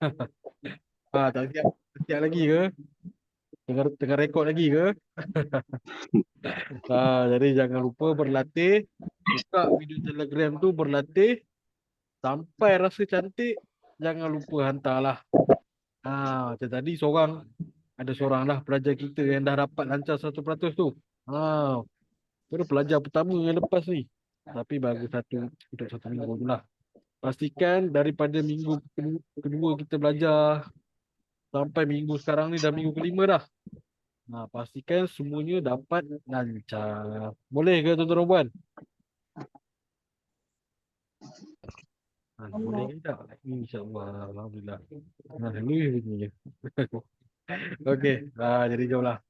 Tak siap, siap lagi ke? Tengah rekod lagi ke? Jadi jangan lupa berlatih. Buka video Telegram tu berlatih. Sampai rasa cantik, jangan lupa hantarlah. Macam tadi ada seorang lah pelajar kita yang dah dapat lancar 100% tu. Baru pelajar pertama yang lepas ni. Tapi bagus untuk satu minggu tu lah. Pastikan daripada minggu kedua kita belajar sampai minggu sekarang ni dah minggu kelima dah. Pastikan semuanya dapat lancar. Boleh ke tuan-tuan dan puan? Boleh ke tak? InsyaAllah. Alhamdulillah. Alhamdulillah begini. Okey. Jadi jomlah.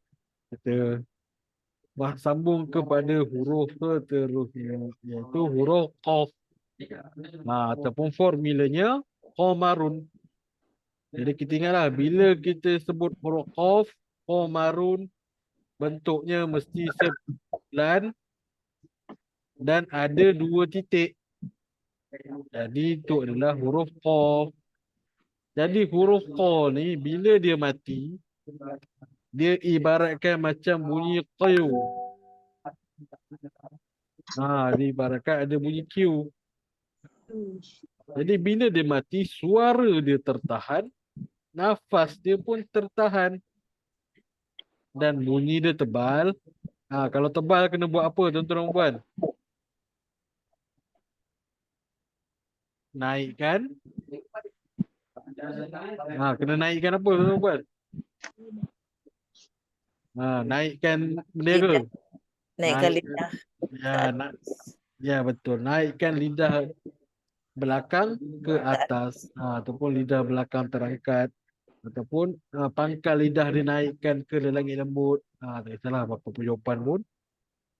Kita sambung kepada huruf seterusnya. Iaitu huruf Qaf. Ataupun formulanya Qamarun. Jadi kita ingatlah. Bila kita sebut huruf Qaf, Qamarun, bentuknya mesti sebulan dan ada 2 titik. Jadi itu adalah huruf Qaf. Jadi huruf Qa ni bila dia mati, dia ibaratkan macam bunyi Q. Dia ibaratkan ada bunyi Q. Jadi bila dia mati, suara dia tertahan, nafas dia pun tertahan. Dan bunyi dia tebal. Kalau tebal kena buat apa tuan-tuan dan puan? Naikkan. Kena naikkan apa tuan-tuan dan puan? Naikkan bendera. Lidah. Naikkan Naik, lidah. ya betul. Naikkan lidah belakang ke atas. Ataupun lidah belakang terangkat. Ataupun pangkal lidah dinaikkan ke langit lembut. Tak kisahlah apa jawapan pun.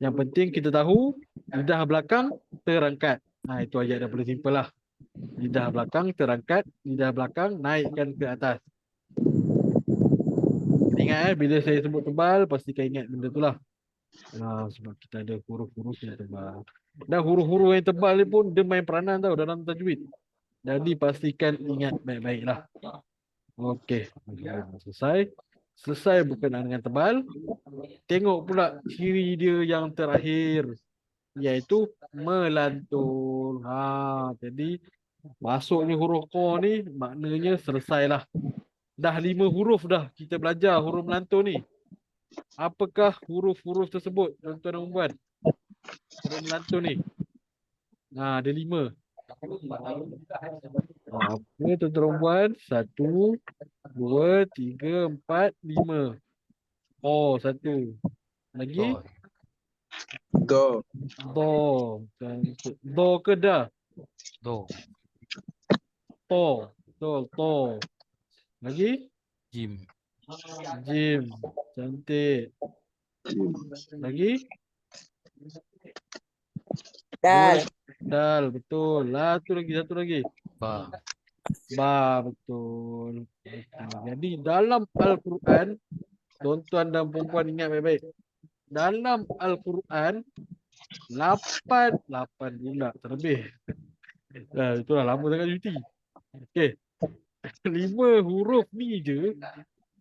Yang penting kita tahu lidah belakang terangkat. Itu ayat dah paling simple lah. Lidah belakang terangkat, lidah belakang naikkan ke atas. Ingat bila saya sebut tebal, pastikan ingat benda tu lah. Sebab kita ada huruf-huruf yang tebal. Dan huruf-huruf yang tebal ni pun dia main peranan tau dalam tajwid. Jadi pastikan ingat baik-baik lah. Okey. Selesai. Selesai berkenaan dengan tebal. Tengok pula ciri dia yang terakhir. Iaitu melantun. Jadi masuknya huruf Qa ni maknanya selesailah. Dah 5 huruf dah kita belajar huruf melantun ni. Apakah huruf-huruf tersebut tuan-tuan dan puan? Huruf melantun ni. Ada 5. Apa tuan-tuan dan puan? 1, 2, 3, 4, 5. Satu. Lagi? Do. Do. Do ke dah? Do. To. Betul. To. Lagi? Jim. Jim. Cantik. Lagi? Dal. Dal. Betul. Satu lagi. Ba. Ba. Betul. Jadi dalam Al-Quran, tuan-tuan dan perempuan ingat baik-baik. Dalam Al-Quran, 8 pula terlebih. Itulah lama sangat cuti. Okey. 5 huruf ni je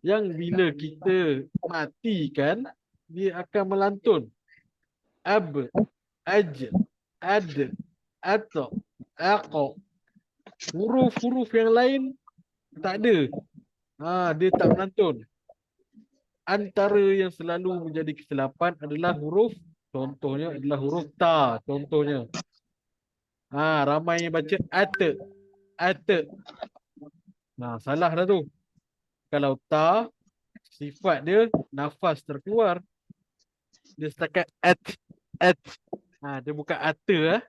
yang bila kita matikan, dia akan melantun. Ab, aj, ad, ato, aqo. Huruf-huruf yang lain tak ada. Dia tak melantun. Antara yang selalu menjadi kesilapan adalah huruf, contohnya adalah huruf ta, contohnya. Ramai yang baca ate, ate. Salah dah tu. Kalau ta, sifat dia nafas terkeluar. Dia setakat at. Dia bukan ate.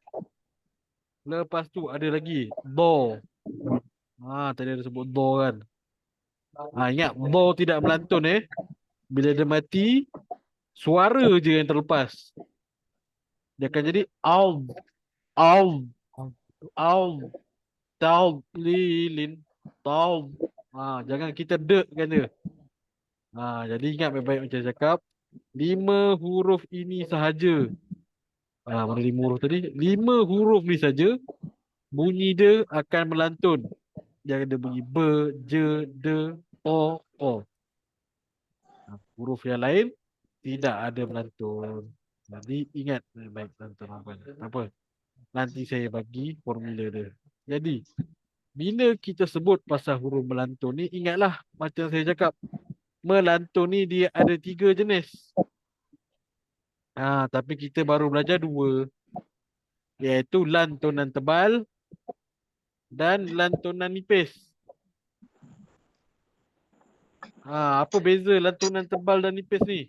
Lepas tu ada lagi do. Tadi ada sebut do kan. Ingat do tidak melantun Bila dia mati, suara je yang terlepas. Dia akan jadi al, tal, lilin, tal. Jangan kita dekkan dia. Jadi ingat baik-baik macam saya cakap. 5 huruf ini sahaja. Mana 5 huruf tadi? 5 huruf ni saja bunyi dia akan melantun. Dia ada bunyi be, je, de, o, ko. Huruf yang lain tidak ada melantun. Jadi ingat baik tuan-tuan. Tak apa. Nanti saya bagi formula dia. Jadi bila kita sebut pasal huruf melantun ni, ingatlah macam saya cakap, melantun ni dia ada 3 jenis. Tapi kita baru belajar 2, iaitu lantunan tebal dan lantunan nipis. Apa beza lantunan tebal dan nipis ni?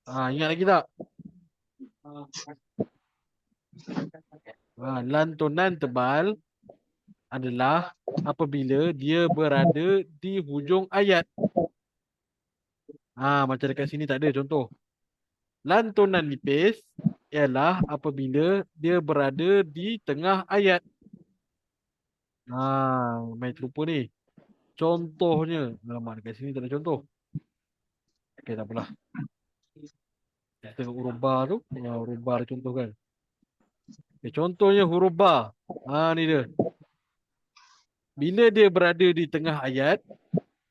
Ingat lagi tak? Lantunan tebal adalah apabila dia berada di hujung ayat. Macam dekat sini tak ada contoh. Lantunan nipis ialah apabila dia berada di tengah ayat. Main terlupa ni. Contohnya, alamak dekat sini tak ada contoh. Okey, tak apalah. Kita tengok huruf ba tu. Huruf ba ada contoh kan. Contohnya huruf ba. Ni dia. Bila dia berada di tengah ayat,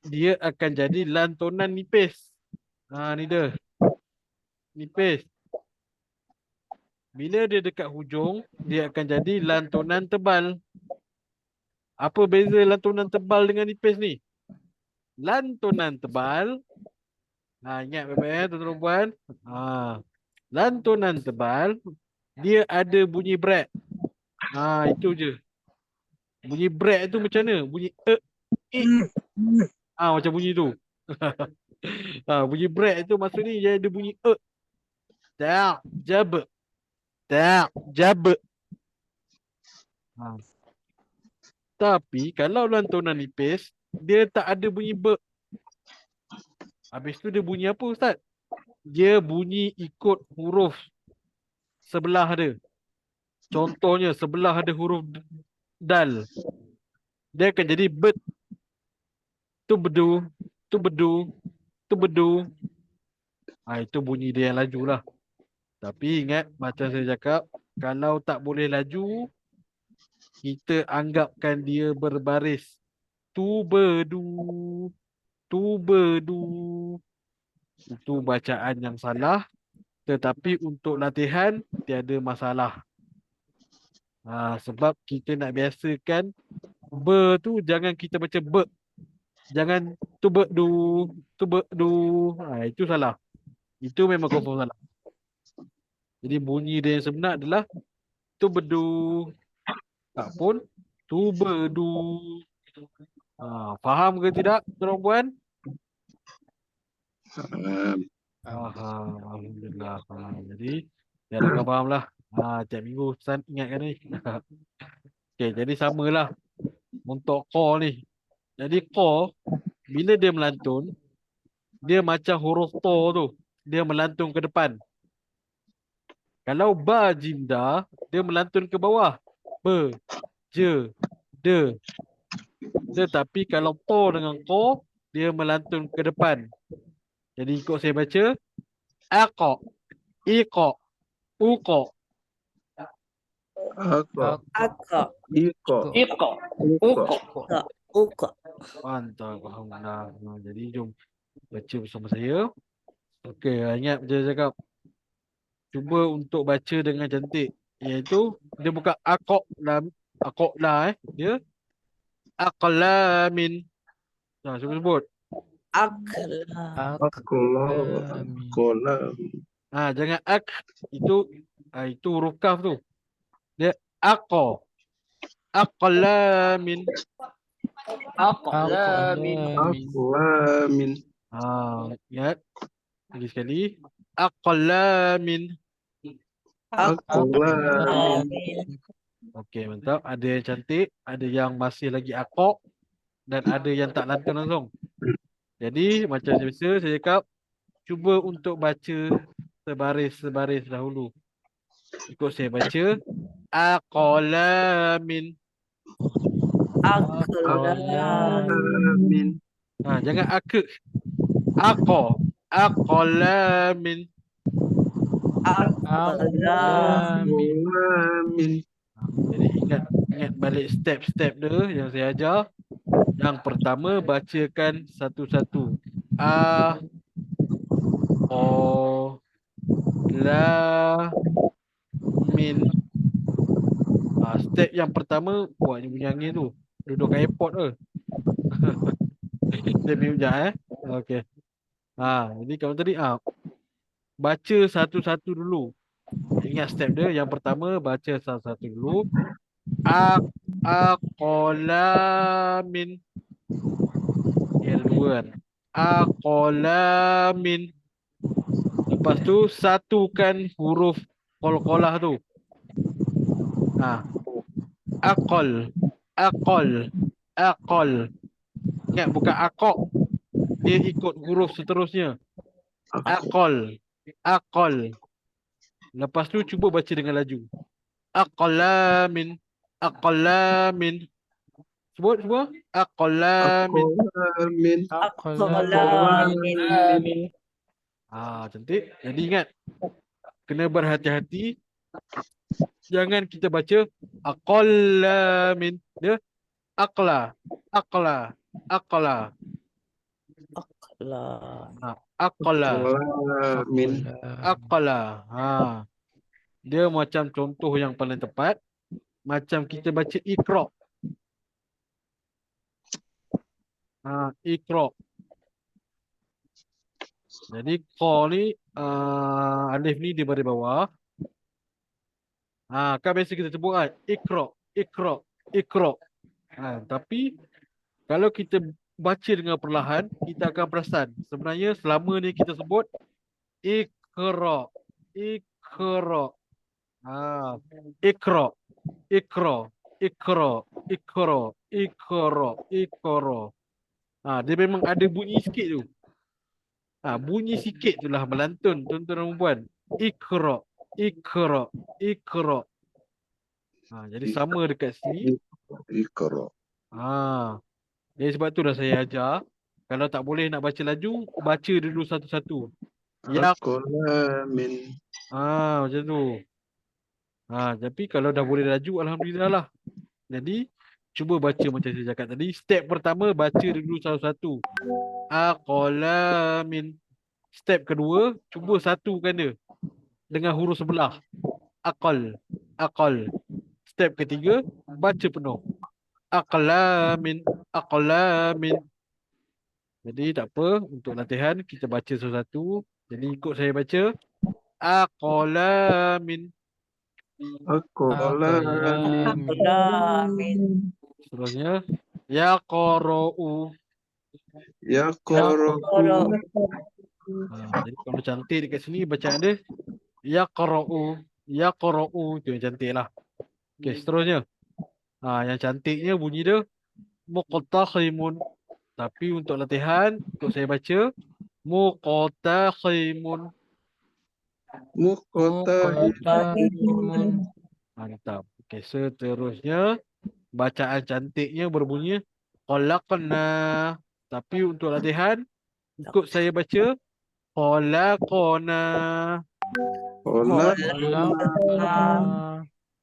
dia akan jadi lantunan nipis. Ni dia. Nipis. Bila dia dekat hujung, dia akan jadi lantunan tebal. Apa beza lantunan tebal dengan nipis ni? Lantunan tebal, ingat baik-baik tuan-tuan puan. Lantunan tebal, dia ada bunyi break. Itu je. Bunyi break tu macam mana? Bunyi macam bunyi tu. Bunyi break tu maksud ni dia ada bunyi tak, jab. Tak, jab. Tapi kalau lantunan nipis, dia tak ada bunyi be. Habis tu dia bunyi apa Ustaz? Dia bunyi ikut huruf sebelah dia. Contohnya sebelah ada huruf dal. Dia akan jadi bet. Tu bedu, tu bedu, tu bedu. Itu bunyi dia yang laju lah. Tapi ingat macam saya cakap, kalau tak boleh laju, kita anggapkan dia berbaris. Tu bedu, tu bedu. Itu bacaan yang salah. Tetapi untuk latihan, tiada masalah. Sebab kita nak biasakan be tu jangan kita baca be. Jangan tu bedu, tu bedu. Itu salah. Itu memang confirm salah. Jadi bunyi dia yang sebenar adalah tu bedu. Tak pun tu bedu. Faham ke tidak tuan puan? Alhamdulillah. Jadi ya dah faham lah. Tiap minggu Ustaz ingatkan ni. Okey, jadi samalah untuk qa ni. Jadi qa bila dia melantun, dia macam huruf to tu. Dia melantun ke depan. Kalau ba jimda, dia melantun ke bawah. Be, je, de. Tetapi kalau to dengan qa, dia melantun ke depan. Jadi ikut saya baca, aqa, iqa, uqa. Aka. Iko. Uka. Mantap, alhamdulillah. Jadi jom baca bersama saya. Okey, ingat macam saya cakap. Cuba untuk baca dengan cantik. Iaitu dia bukan aqla dia aqlamin. Cuba sebut. Akla. Kolam. Jangan itu huruf kaf tu. Dia aqlamin. Aqlamin. Ingat. Lagi sekali. Aqlamin. Aqlamin. Okey, mantap. Ada yang cantik, ada yang masih lagi akok dan ada yang tak lantun langsung. Jadi macam biasa saya cakap, cuba untuk baca sebaris-sebaris dahulu. Ikut saya baca aqlamin. Aqlamin. Jangan aqlamin. Aqlamin. Aqlamin. Jadi ingat balik step-step dia yang saya ajar. Yang pertama bacakan satu-satu. A, O, La, Min. Step yang pertama buat bunyi angin tu. Duduk kat airport ke. Dia mute sekejap Okey. Jadi kamu tadi baca satu-satu dulu. Ingat step dia. Yang pertama baca satu-satu dulu. Aqolamin. Yang kedua kan. Aqolamin. Lepas tu satukan huruf qalqalah tu. Aqal. Aqal. Aqal. Ingat bukan aqaq. Dia ikut huruf seterusnya. Aqal. Aqal. Lepas tu cuba baca dengan laju. Aqlamin. Aqlamin. Sebut semua. Aqlamin. Aqlamin. Cantik. Jadi ingat. Kena berhati-hati. Jangan kita baca aqlamin. Dia aqla. Aqla. Aqla. Aqla. Min. Aqla. Dia macam contoh yang paling tepat. Macam kita baca Iqra. Iqra. Jadi qa ni alif ni di baris bawah. Kan biasa kita sebut kan Iqra, Iqra, Iqra. Tapi kalau kita baca dengan perlahan, kita akan perasan sebenarnya selama ni kita sebut Iqra, Iqra. Iqra, Iqra, Iqra, Iqra, Iqra, Iqra. Dia memang ada bunyi sikit tu. Bunyi sikit tu lah melantun tuan-tuan dan puan. Iqra, Iqra, Iqra. Jadi sama dekat sini. Iqra. Jadi sebab tu dah saya ajar. Kalau tak boleh nak baca laju, baca dulu satu-satu. Aqlamin. Macam tu. Tapi kalau dah boleh laju, alhamdulillah lah. Jadi cuba baca macam saya cakap tadi. Step pertama baca dulu satu-satu. Aqlamin. Step kedua, cuba satukan dia dengan huruf sebelah. Aqal. Aqal. Step ketiga, baca penuh. Aqlamin. Aqlamin. Jadi tak apa, untuk latihan kita baca satu-satu. Jadi ikut saya baca. Aqlamin. Aqlamin. Seterusnya. Yaqra'u. Yaqra'u. Jadi kalau cantik dekat sini bacaan dia. Yaqra'u. Yaqra'u. Itu yang cantik lah. Okey, seterusnya. Yang cantiknya bunyi dia. Muqtakhimun. Tapi untuk latihan, untuk saya baca. Muqtakhimun. Muqtakhimun. Mantap. Okey, seterusnya. Bacaan cantiknya berbunyi. Qalaqna. Tapi untuk latihan, ikut saya baca. Qalaqna.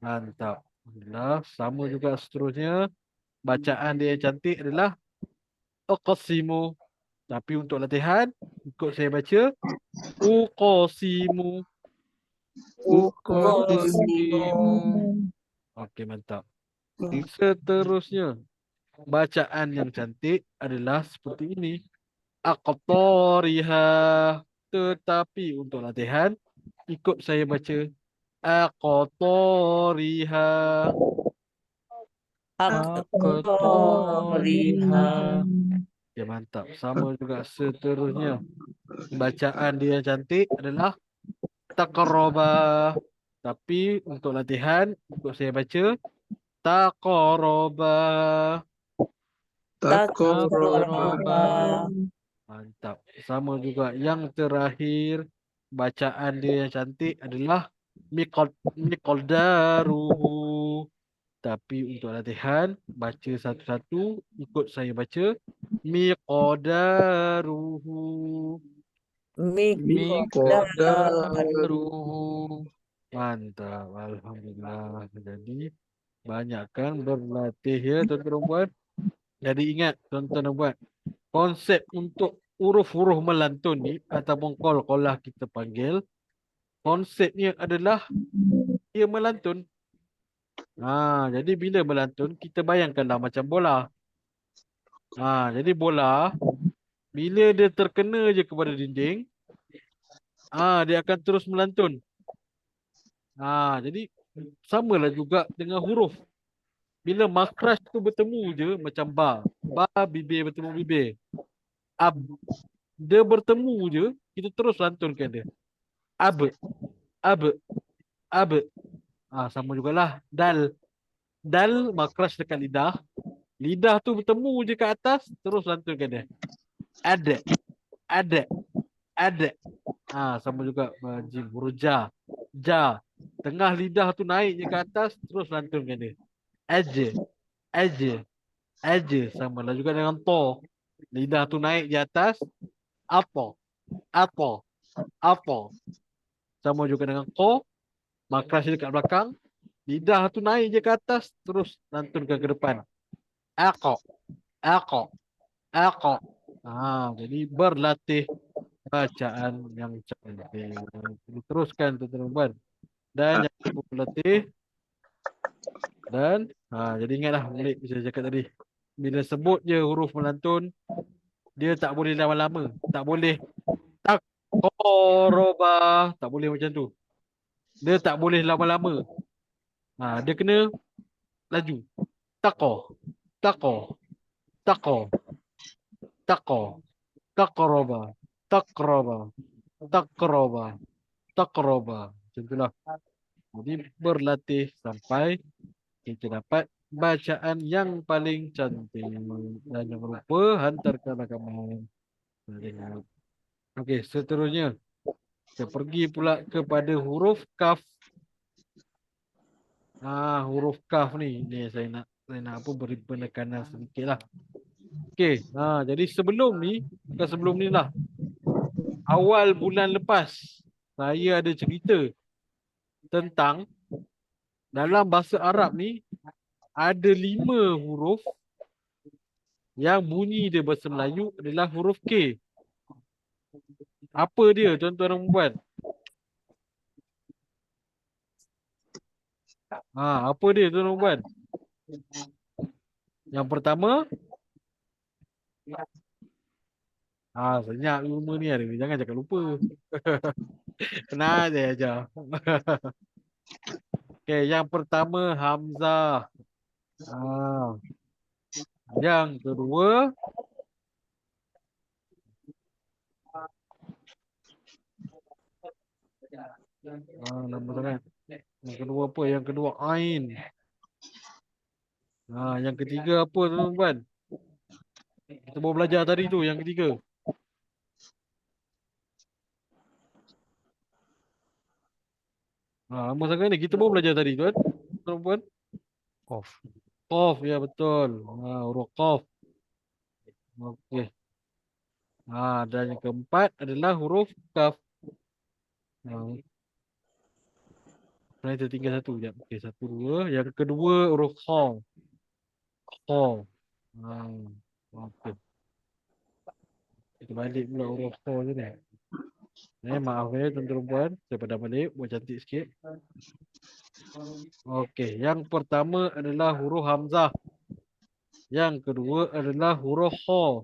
Mantap. Alhamdulillah. Sama juga seterusnya. Bacaan dia yang cantik adalah Uqsimu. Tapi untuk latihan, ikut saya baca. Uqsimu. Okey, mantap. Seterusnya. Bacaan yang cantik adalah seperti ini. Aqtariha. Tetapi untuk latihan, ikut saya baca. Aqtariha. Aqtariha. Ya, mantap. Sama juga seterusnya. Bacaan dia yang cantik adalah taqarraba. Tapi untuk latihan, ikut saya baca. Taqarraba. Taqarraba. Mantap. Sama juga yang terakhir. Bacaan dia yang cantik adalah miqdaruhu. Tapi untuk latihan, baca satu-satu, ikut saya baca. Miqdaruhu. Miqdaruhu. Mantap. Alhamdulillah. Jadi Banyakkan berlatih ya tuan-tuan dan puan. Jadi ingat tuan-tuan dan puan, konsep untuk huruf-huruf melantun ni ataupun qalqalah kita panggil, konsepnya adalah dia melantun. Jadi bila melantun kita bayangkanlah macam bola. Jadi bola bila dia terkena je kepada dinding, dia akan terus melantun. Jadi samalah juga dengan huruf. Bila makhraj tu bertemu je macam ba bibir bertemu bibir. Ab dia bertemu je, kita terus lantunkan dia. Ab ab ab. Sama jugalah dal. Dal makhraj dekat lidah. Lidah tu bertemu je kat atas, terus lantunkan dia. Ada ada ada. Sama juga jim huruf ja. Ja. Tengah lidah tu naik je ke atas, terus lantunkan dia. Aja aja aja. Sama lah juga dengan to. Lidah tu naik di atas, apa apa apa. Sama juga dengan ko, makhraj dekat belakang, lidah tu naik je ke atas, terus lantunkan ke depan. Ako ako ako. Jadi berlatih bacaan yang cantik. Teruskan tuan-tuan. Dan yang berlatih dan jadi ingatlah balik saya cakap tadi. Bila sebut je huruf melantun, dia tak boleh lama-lama. Tak boleh tak koroba, tak boleh macam tu. Dia tak boleh lama-lama. Dia kena laju. Tako, tako, tako, tako, takroba, takroba, takroba, takroba. Macam itulah. Jadi berlatih sampai kita dapat bacaan yang paling cantik. Dan jangan lupa hantarkan rakaman. Okey, seterusnya kita pergi pula kepada huruf kaf. Huruf kaf ni saya nak beri penekanan sedikit lah. Okey, jadi sebelum ni lah, awal bulan lepas saya ada cerita tentang dalam bahasa Arab ni ada 5 huruf yang bunyi dia bahasa Melayu adalah huruf K. Apa dia tuan-tuan dan puan? Apa dia tuan-tuan dan puan? Yang pertama, senyap ilmu ni ada. Jangan cakap lupa. Kenal aja. Okey, yang pertama Hamzah. Yang kedua nama sangat. Yang kedua apa? Yang kedua Ain. Yang ketiga apa tuan-tuan? Kita baru belajar tadi tu yang ketiga. Nama sangat ni kita baru belajar tadi tuan-tuan. Qaf. Qaf, ya betul. Huruf Qaf. Okey. Dan yang keempat adalah huruf Kaf. Sebenarnya tertinggal satu. Okey, 1, 2. Yang kedua huruf Kha. Kha. Okey. Kita balik pula huruf Kha je ni. Maaf ya tuan-tuan puan. Saya padam balik. Buat cantik sikit. Okey. Yang pertama adalah huruf Hamzah. Yang kedua adalah huruf Kha.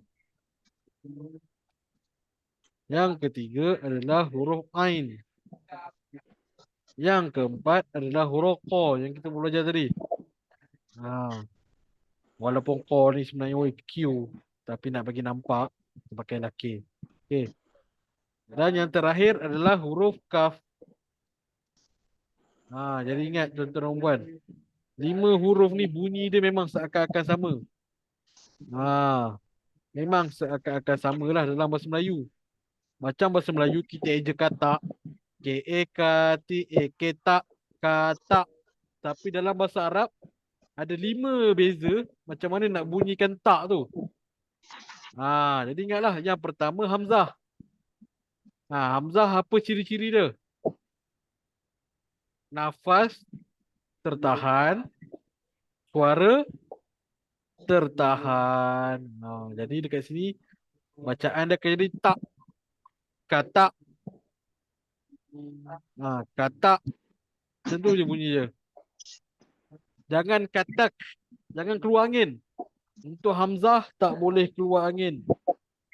Yang ketiga adalah huruf Ain. Yang keempat adalah huruf Qa yang kita belajar tadi. Walaupun Qa ni sebenarnya Q, tapi nak bagi nampak, kita pakailah K. Okey. Dan yang terakhir adalah huruf Kaf. Jadi ingat tuan-tuan dan puan, 5 huruf ni bunyi dia memang seakan-akan sama. Memang seakan-akan samalah dalam bahasa Melayu. Macam bahasa Melayu kita eja kata K-E-K-T-E-K-Tak, kata. Tapi dalam bahasa Arab ada 5 beza macam mana nak bunyikan tak tu. Jadi ingatlah yang pertama Hamzah. Hamzah apa ciri-ciri dia? Nafas tertahan suara tertahan. Jadi dekat sini bacaan dia akan jadi tak, katak. Katak. Macam tu je bunyi dia. Jangan katak. Jangan keluar angin. Untuk hamzah tak boleh keluar angin.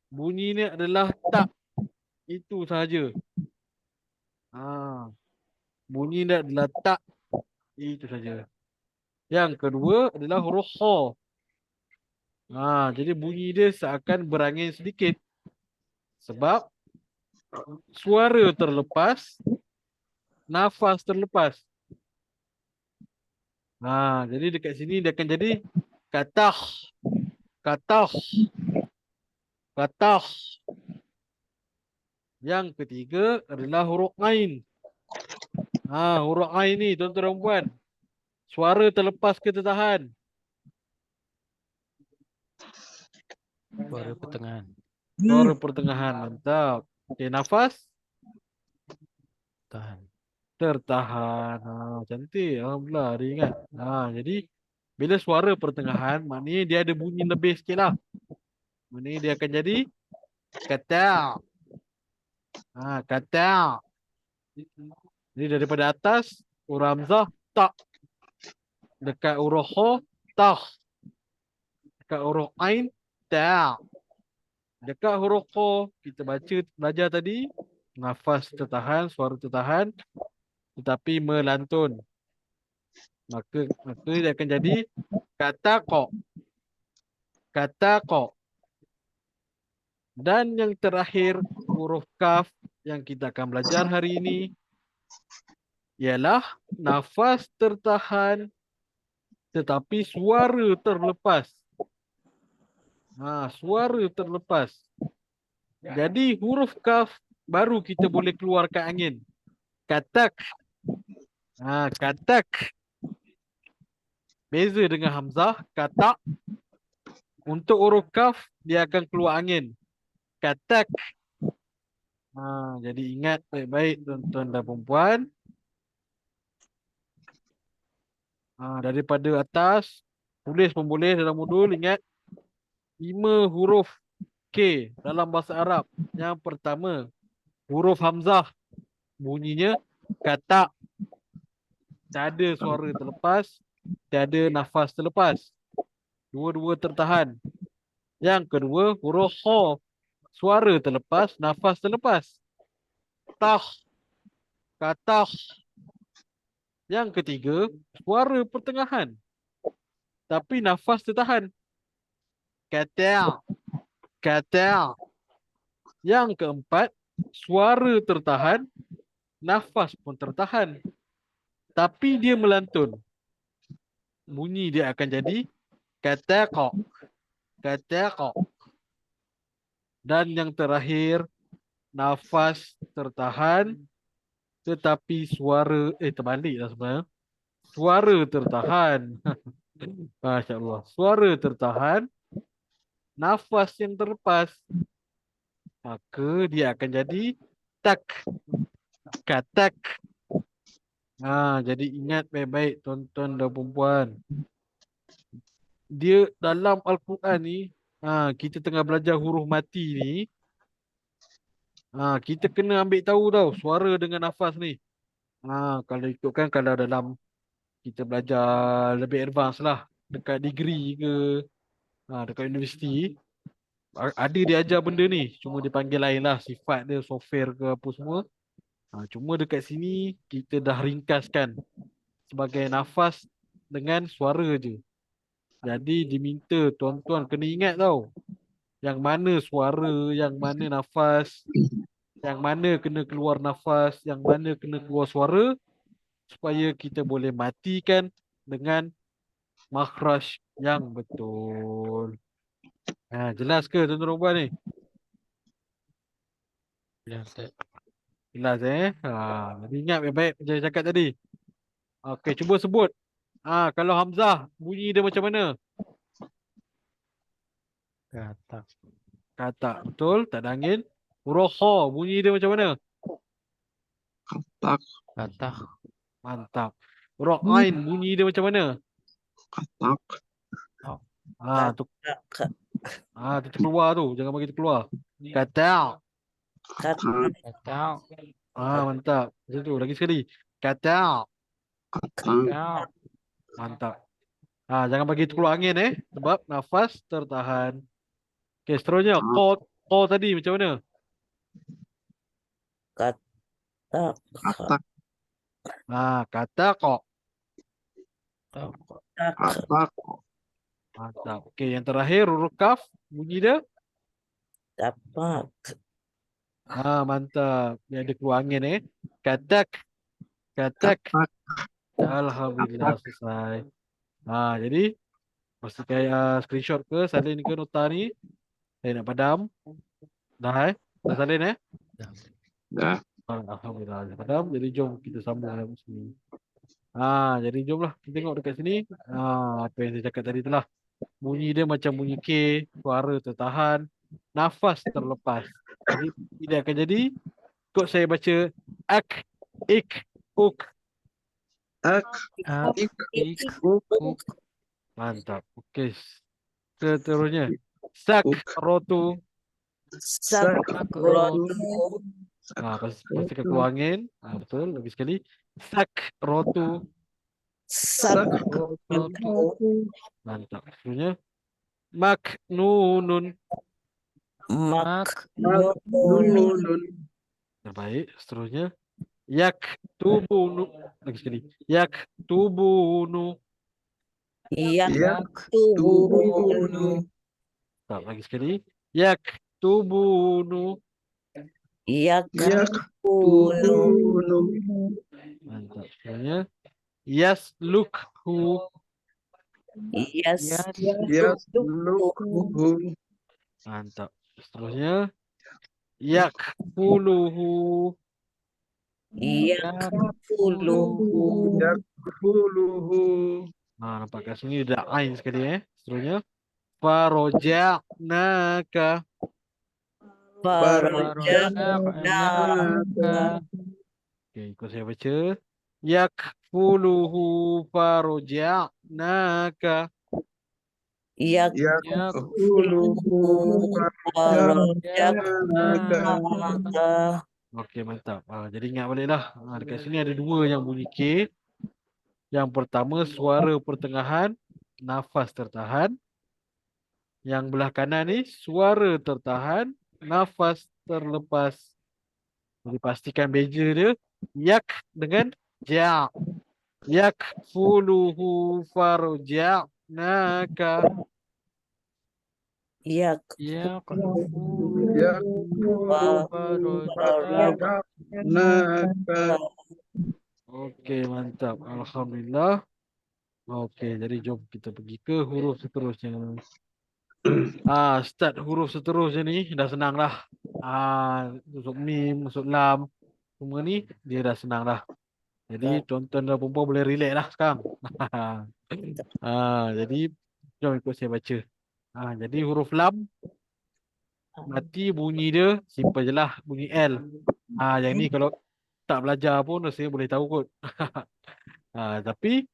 Bunyi ni adalah tak. Itu sahaja. Bunyi dia adalah tak. Itu saja. Yang kedua adalah huruf kha. Jadi bunyi dia seakan berangin sedikit. Sebab suara terlepas, nafas terlepas. Jadi dekat sini dia akan jadi katah, katah, katah. Yang ketiga adalah huruf ain. Huruf ain ni tuan-tuan dan puan. Suara terlepas ke tertahan? Suara pertengahan. Suara pertengahan. Mantap. Okay, nafas Tahan. tertahan. Cantik. Alhamdulillah dia ingat. Jadi bila suara pertengahan, maknanya dia ada bunyi lebih sikit lah. Maknanya dia akan jadi kata. Kata. Jadi daripada atas, huruf hamzah tak. Dekat huruf kha tah. Dekat huruf ain ta. Dekat huruf kha kita belajar tadi, nafas tertahan, suara tertahan tetapi melantun. Maka dia akan jadi kata qa. Kata qa. Dan yang terakhir huruf kaf yang kita akan belajar hari ini ialah nafas tertahan tetapi suara terlepas. Suara terlepas. Jadi huruf kaf baru kita boleh keluarkan angin. Katak. Katak. Beza dengan hamzah, katak. Untuk huruf kaf dia akan keluar angin. Katak. Jadi ingat baik-baik tuan-tuan dan puan-puan. Daripada atas, tulis pun boleh dalam modul. Ingat 5 huruf K dalam bahasa Arab. Yang pertama, huruf hamzah. Bunyinya katak. Tiada suara terlepas, tiada nafas terlepas. Dua-dua tertahan. Yang kedua, huruf kha. Suara terlepas, nafas terlepas. Tah. Katah. Yang ketiga, suara pertengahan. Tapi nafas tertahan. Kata. Kata. Yang keempat, suara tertahan, nafas pun tertahan. Tapi dia melantun. Bunyi dia akan jadi kataqa. Kataqa. Dan yang terakhir, nafas tertahan tetapi suara terbaliklah sebenarnya. Suara tertahan. Masya-Allah. Suara tertahan, nafas yang terlepas. Maka dia akan jadi tak. Katak. Jadi ingat baik-baik tuan-tuan dan puan-puan. Dia dalam Al-Quran ni, kita tengah belajar huruf mati ni, kita kena ambil tahu tau suara dengan nafas ni. Kalau ikutkan kalau dalam kita belajar lebih advance lah, dekat degree ke, dekat universiti, ada dia ajar benda ni. Cuma dia panggil lain lah, sifat dia, software ke apa semua. Cuma dekat sini kita dah ringkaskan sebagai nafas dengan suara je. Jadi diminta tuan-tuan kena ingat tau, yang mana suara, yang mana nafas, yang mana kena keluar nafas, yang mana kena keluar suara, supaya kita boleh matikan dengan makhraj yang betul. Jelas ke tuan-tuan dan puan ni? Jelas, Ustaz. Jelas jadi ingat baik-baik macam saya cakap tadi. Okey, cuba sebut. Kalau hamzah bunyi dia macam mana? Katak. Katak, betul, tak ada angin. Huruf kha bunyi dia macam mana? Katak. Katak. Mantap. Huruf ain bunyi dia macam mana? katak, Tu Kata. tu keluar tu, jangan bagi tu keluar. Kata. katak, Kacau. Mantap. Macam tu lagi sekali. Kata. katak, Kacau. Mantap. Jangan bagi tu keluar angin sebab nafas tertahan. Okey, seterusnya ko tadi macam mana? Kata. katak, Kata kok. katak, Mantap. Okey, yang terakhir huruf kaf bunyi dia. Dapat. Mantap. Yang ada keluar angin Katak. Katak. katak, Alhamdulillah selesai. Jadi pastikan screenshot ke salin ke nota ni. Saya nak padam. Dah Dah salin dah, Alhamdulillah dah padam. Jadi jom kita sambung dalam sini. Jadi jomlah kita tengok dekat sini. Apa yang saya cakap tadi tu lah. Bunyi dia macam bunyi K, suara tertahan, nafas terlepas. Jadi tidak akan jadi. Kod saya baca ak, ik, uk. ak, Ik. Ik. uk, Mantap. Okey. Seterusnya sak, rotu. Sak. Rotu. Pastikan keluar angin. Betul. Lagi sekali. Sak, rotu. Sak. Rotu. Mantap. Seterusnya mak, nunun. Mak. nunun, Terbaik. Seterusnya yak, tubunu. Lagi sekali. Yak, tubunu. Yak. Tubunu. Lagi sekali. Yak, tubunu. Yak. yak, Tubunu. Mantap. Seterusnya yaslukhu. Yes. yaslukhu, Mantap. Seterusnya yakfuluhu. Yak. Puluhu. yakfuluhu, Nampak kat sini ada ain sekali Seterusnya faroja'naka. Faroja'naka. Okey, ikut saya baca. Yakfuluhu faroja'naka. yakfuluhu, Faroja'naka. Okey, mantap. Jadi ingat baliklah. Dekat sini ada dua yang bunyi K. Yang pertama suara pertengahan, nafas tertahan. Yang belah kanan ni suara tertahan, nafas terlepas. Jadi pastikan beja dia yak dengan ja. Yakfuluhu farja'naka. Yak. yakfuluhu, Okey, mantap. Alhamdulillah. Okey, jadi jom kita pergi ke huruf seterusnya. Start huruf seterusnya ni dah senang lah. Masuk mim, masuk lam. Semua ni dia dah senang lah. Jadi tuan-tuan dan perempuan boleh relax lah sekarang. Jadi jom ikut saya baca. Jadi huruf lam mati bunyi dia simple je lah, bunyi L. Yang ni kalau tak belajar pun rasanya boleh tahu kot. Tapi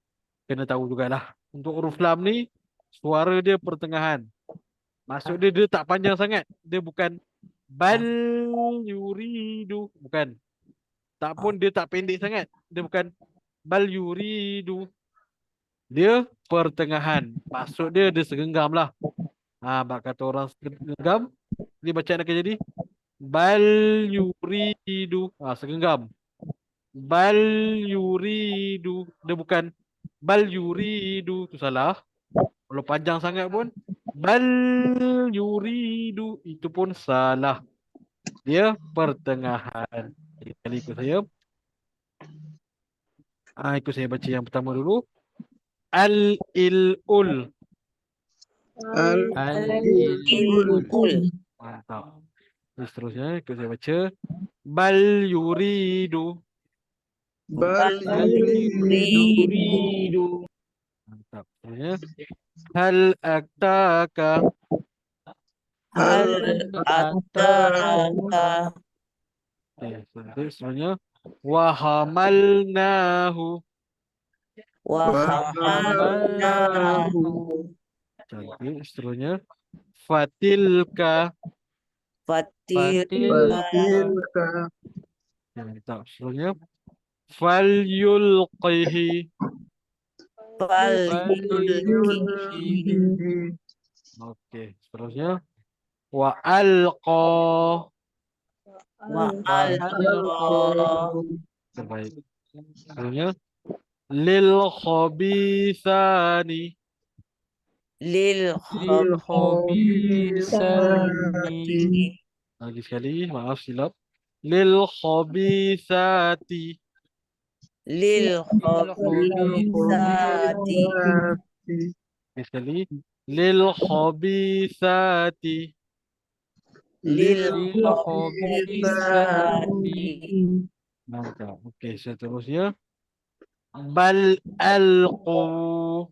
kena tahu jugalah. Untuk huruf lam ni suara dia pertengahan. Maksud dia tak panjang sangat. Dia bukan bal yuridu, bukan. Tak pun dia tak pendek sangat. Dia bukan bal yuridu. Dia pertengahan. Maksud dia segenggam lah. Bak kata orang segenggam, dia bacaan akan jadi bal yuridu. Segenggam. Bal yuridu. Dia bukan bal yuridu. Itu salah. Kalau panjang sangat pun bal yuridu. Itu pun salah. Dia pertengahan. Kali ikut saya. Ikut saya baca yang pertama dulu. Al-il-ul. Al-il-ul. Mantap. Seterusnya ikut saya baca. Bal yuridu. bal yuridu. Mantap. Seterusnya. Hal aktaka. Hal ataka. Seterusnya. Wa hamalnahu. Wahamalnahu. Cantik. Seterusnya. Fatilka. Fatilka. Fatilka. Mantap. Seterusnya. Falyulqihi. Falyulqihi. Okey. Seterusnya. Wa alqa. Wa alqa. Terbaik. Seterusnya. Lil khabithani. Lil khabithati. Lagi sekali. Maaf silap. Lil khabithati. Lil khabithati. Lagi sekali. Lil khabithati. Lil khabithati. Mantap. Okey, seterusnya. Bal alqu.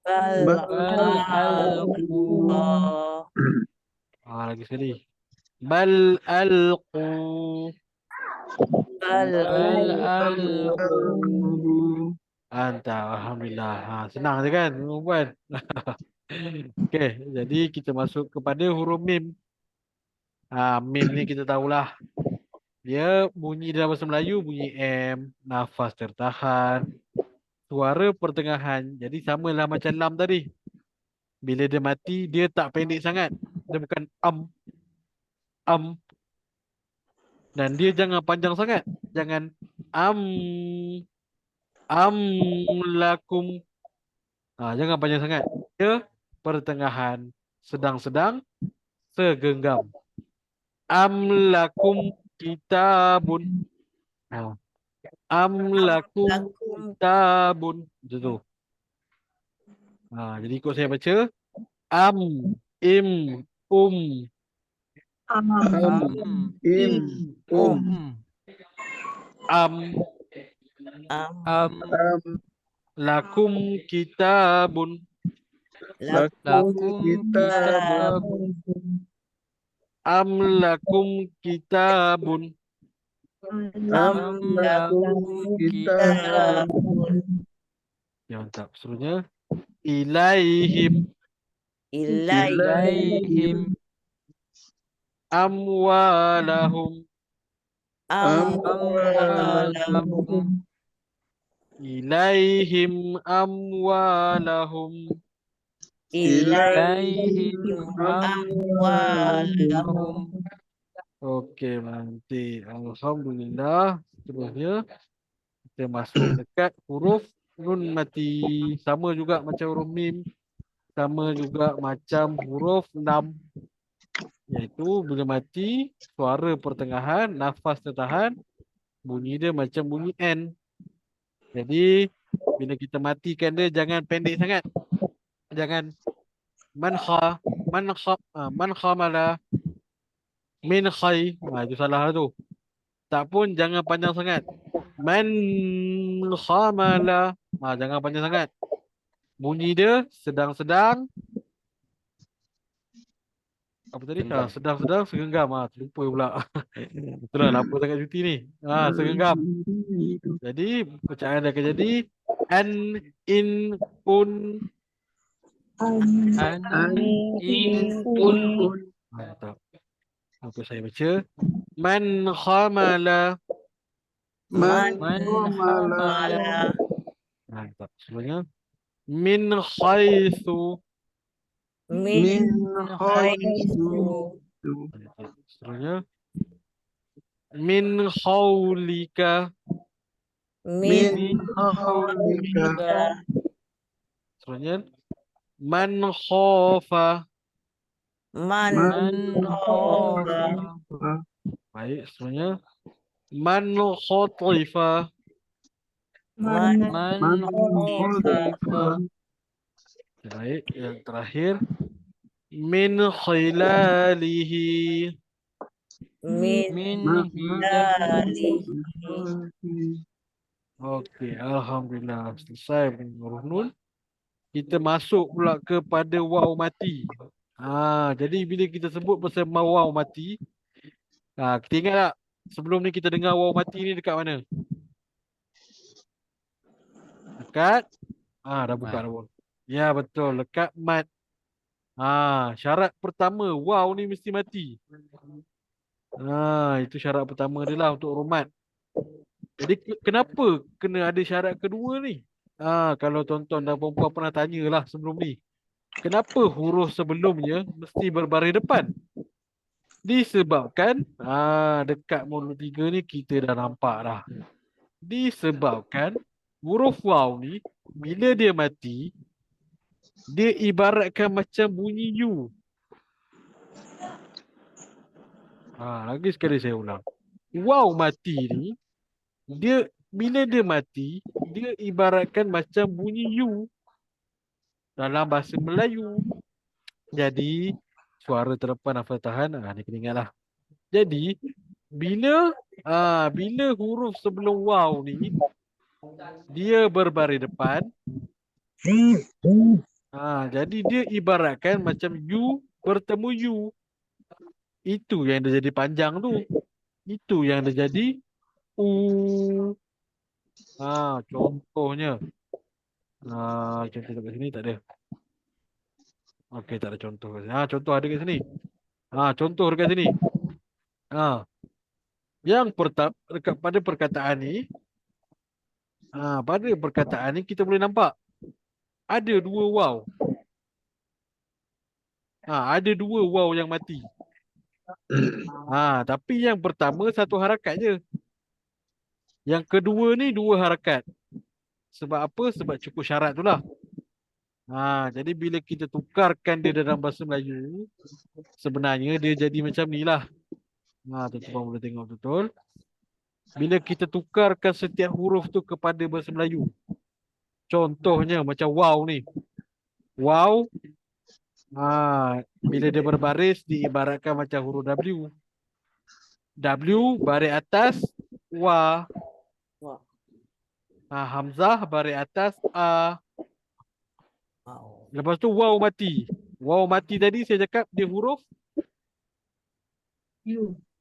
Bal alqa. Lagi sekali. Bal alqu. Bal alqa. Mantap. Alhamdulillah. Senang je kan, perempuan? Okey, jadi kita masuk kepada huruf mim. Mim ni kita tahulah. Dia bunyi dalam bahasa Melayu bunyi M, nafas tertahan, suara pertengahan. Jadi samalah macam lam tadi. Bila dia mati, dia tak pendek sangat. Dia bukan am. Dan dia jangan panjang sangat. Jangan am lakum. Jangan panjang sangat. Dia pertengahan, sedang-sedang, segenggam. Am lakum kitabun. Am lakum kitabun. Macam tu. Jadi ikut saya baca. Am, im, Im, am, Am lakum kitabun. lakum kitabun. Am lakum kitabun. Am lakum kitabun. Ya, mantap. Seterusnya. Ilaihim. ilaihim Amwalahum. amwalahum Ilaihim amwalahum. ilaihim amwalahum. Okey, nanti. Alhamdulillah. Seterusnya. Kita masuk dekat huruf nun mati. Sama juga macam huruf mim. Sama juga macam huruf lam. Iaitu bila mati, suara pertengahan, nafas tertahan, bunyi dia macam bunyi N. Jadi, bila kita matikan dia, jangan pendek sangat. Jangan man khamala, min khai. Itu salah lah tu. Tak pun jangan panjang sangat. Man khamala. Jangan panjang sangat. Bunyi dia sedang-sedang. Apa tadi? Sedang-sedang segenggam. Terlupa pula. Itulah lama sangat cuti ni. Segenggam. Jadi bacaan dia akan jadi an, in, un. Mantap. Apa saya baca? Man khamala. Man khamala Mantap. Sebenarnya min khaithu. min haitsu Seterusnya min khawlika. min haulika Seterusnya man khafa. man khafa Baik, seterusnya man khatifa. man khatifa. Baik, yang terakhir min khilalihi. min hilalihi. Okey, alhamdulillah selesai dengan huruf nun. Kita masuk pula kepada waw mati. Jadi bila kita sebut pasal waw mati, kita ingat tak sebelum ni kita dengar waw mati ni dekat mana? Dekat. Dah buka Mat. dah pun. Ya betul, dekat mat. Syarat pertama, waw ni mesti mati. Itu syarat pertama dia lah untuk huruf mat. Jadi kenapa kena ada syarat kedua ni? Kalau tuan-tuan dan puan-puan pernah tanyalah sebelum ni. Kenapa huruf sebelumnya mesti berbaris depan? Disebabkan dekat modul 3 ni kita dah nampak dah. Disebabkan huruf waw ni bila dia mati, dia ibaratkan macam bunyi U. Lagi sekali saya ulang. Waw mati ni, bila dia mati, dia ibaratkan macam bunyi U dalam bahasa Melayu. Jadi suara terdepan hafal tahan, ni kena ingatlah. Jadi bila huruf sebelum waw ni dia berbaris depan, jadi dia ibaratkan macam U bertemu U. Itu yang dia jadi panjang tu. Itu yang dia jadi U. Contohnya. Contoh kat sini tak ada. Okey, tak ada contoh kat sini. Contoh ada kat sini. Contoh dekat sini. Yang pertama pada perkataan ni, pada perkataan ni kita boleh nampak ada dua waw. Ada dua waw yang mati. Tapi yang pertama satu harakat je. Yang kedua ni dua harakat. Sebab apa? Sebab cukup syarat tu lah. Jadi bila kita tukarkan dia dalam bahasa Melayu, sebenarnya dia jadi macam ni lah. Tuan-tuan boleh tengok betul. Bila kita tukarkan setiap huruf tu kepada bahasa Melayu. Contohnya macam waw ni. Waw. Bila dia berbaris diibaratkan macam huruf W. W baris atas wa. Hamzah baris atas a. Lepas tu waw mati. Waw mati tadi saya cakap dia huruf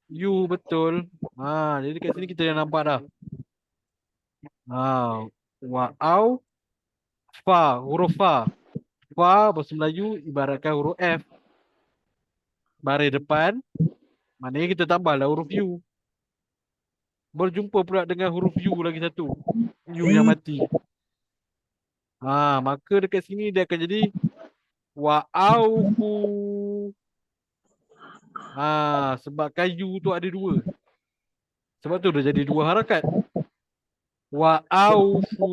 U, betul. Jadi kat sini kita dah nampak dah. Wa'au fa, huruf fa. Fa bahasa Melayu ibaratkan huruf F. Baris depan, maknanya kita tambahlah huruf U. Berjumpa pula dengan huruf U lagi satu. U yang mati. Maka dekat sini dia akan jadi wa'aufu. Sebab U tu ada dua. Sebab tu dia jadi dua harakat. Wa'aufu.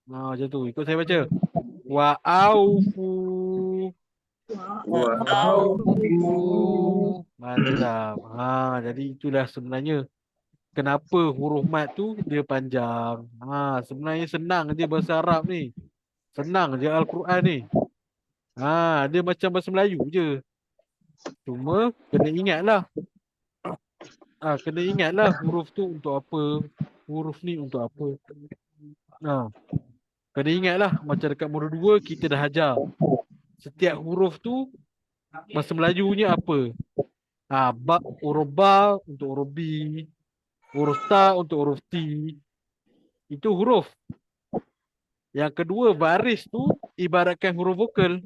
Macam tu. Ikut saya baca. Wa'aufu. Mantap. Jadi itulah sebenarnya kenapa huruf mat tu dia panjang. Sebenarnya senang je bahasa Arab ni. Senang je Al-Quran ni. Dia macam bahasa Melayu je. Cuma kena ingatlah. Kena ingatlah huruf tu untuk apa. Huruf ni untuk apa. Kena ingatlah macam dekat modul 2 kita dah ajar. Setiap huruf tu bahasa Melayunya apa. Huruf ba untuk huruf B. Huruf ta untuk huruf T. Itu huruf. Yang kedua baris tu ibaratkan huruf vokal.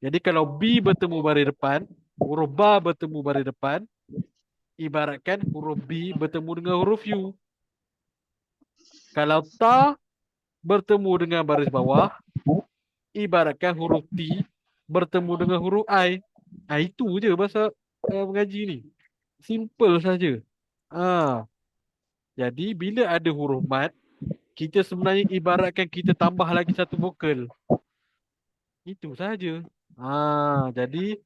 Jadi kalau B bertemu baris depan, huruf ba bertemu baris depan, ibaratkan huruf B bertemu dengan huruf U. Kalau ta bertemu dengan baris bawah, ibaratkan huruf T bertemu dengan huruf I. Itu je bahasa mengaji ni. Simple saja. Jadi bila ada huruf mat, kita sebenarnya ibaratkan kita tambah lagi satu vokal. Itu saja. Jadi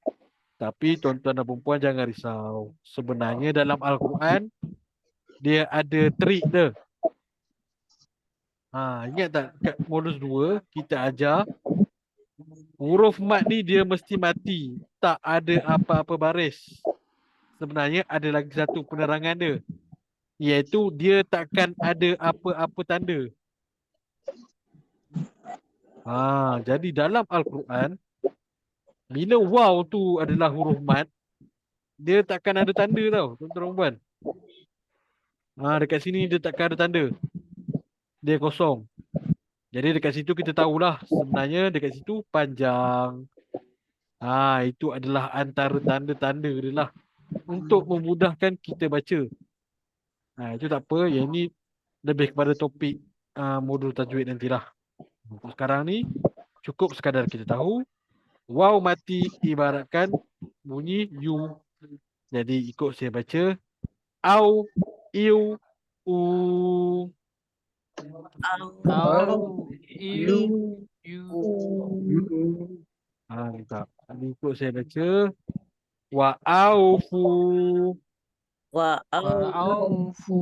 tapi tuan-tuan dan puan-puan jangan risau. Sebenarnya dalam Al-Quran dia ada trik dia. Ingat tak kat modul 2 kita ajar huruf mat ni dia mesti mati. Tak ada apa-apa baris. Sebenarnya ada lagi satu penerangan dia. Iaitu dia takkan ada apa-apa tanda. Jadi dalam Al-Quran bila waw tu adalah huruf mat, dia takkan ada tanda tau, tuan-tuan dan puan. Dekat sini dia takkan ada tanda. dia kosong. Jadi dekat situ kita tahulah sebenarnya dekat situ panjang. Itu adalah antara tanda-tanda dia lah untuk memudahkan kita baca. Itu tak apa. Yang ini lebih kepada topik modul tajwid nantilah. Untuk sekarang ni cukup sekadar kita tahu waw mati ibaratkan bunyi you. Jadi ikut saya baca au, iu, u. Au, iu, yu. Tak. Jadi ikut saya baca wa aufu. Wa Wa'aufu.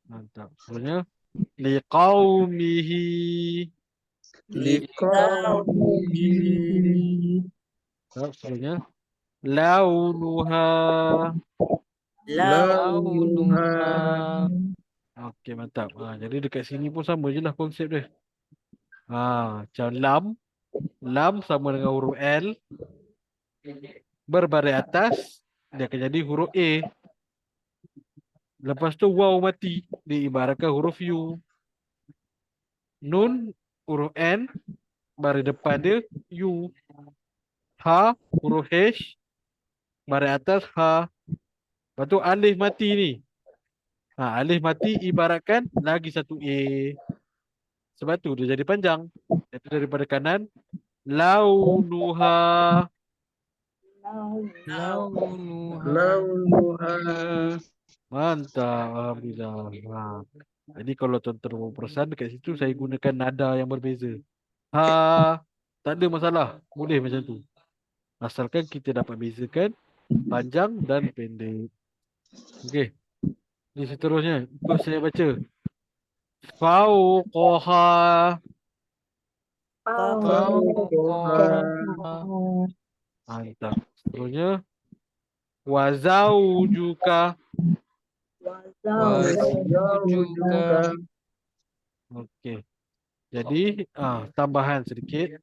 Mantap. Seterusnya liqaumihi. Seterusnya launuha. Launuha. Okey, mantap. Jadi dekat sini pun sama je lah konsep dia. Macam lam. Lam sama dengan huruf L. Berbaris atas, dia akan jadi huruf A. Lepas tu waw mati, diibaratkan huruf U. Nun, huruf N, baris depan dia U. Ha, huruf H, baris atas H. Lepas tu alif mati ni. Alif mati ibaratkan lagi satu A. Sebab tu dia jadi panjang. Itu daripada kanan. Launuha. Launuha. Mantap. Alhamdulillah. Jadi kalau tuan-tuan mau perasan dekat situ saya gunakan nada yang berbeza. Tak ada masalah. Boleh macam tu. Asalkan kita dapat bezakan panjang dan pendek. Okey. Ini seterusnya. Ikut saya baca. Fauqaha. Mantap. Seterusnya. Wazaujuka. Wazaujuka. Okey. Jadi, tambahan sedikit.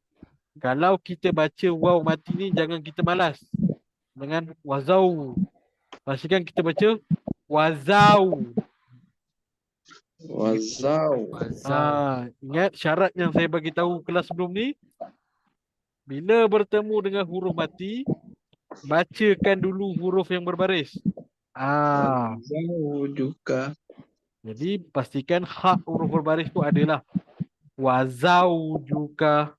Kalau kita baca waw mati ni jangan kita malas dengan wazau. Pastikan kita baca wazau. Ingat syarat yang saya bagi tahu kelas sebelum ni. Bila bertemu dengan huruf mati, bacakan dulu huruf yang berbaris. Jadi pastikan hak huruf berbaris tu adalah wazaujuka.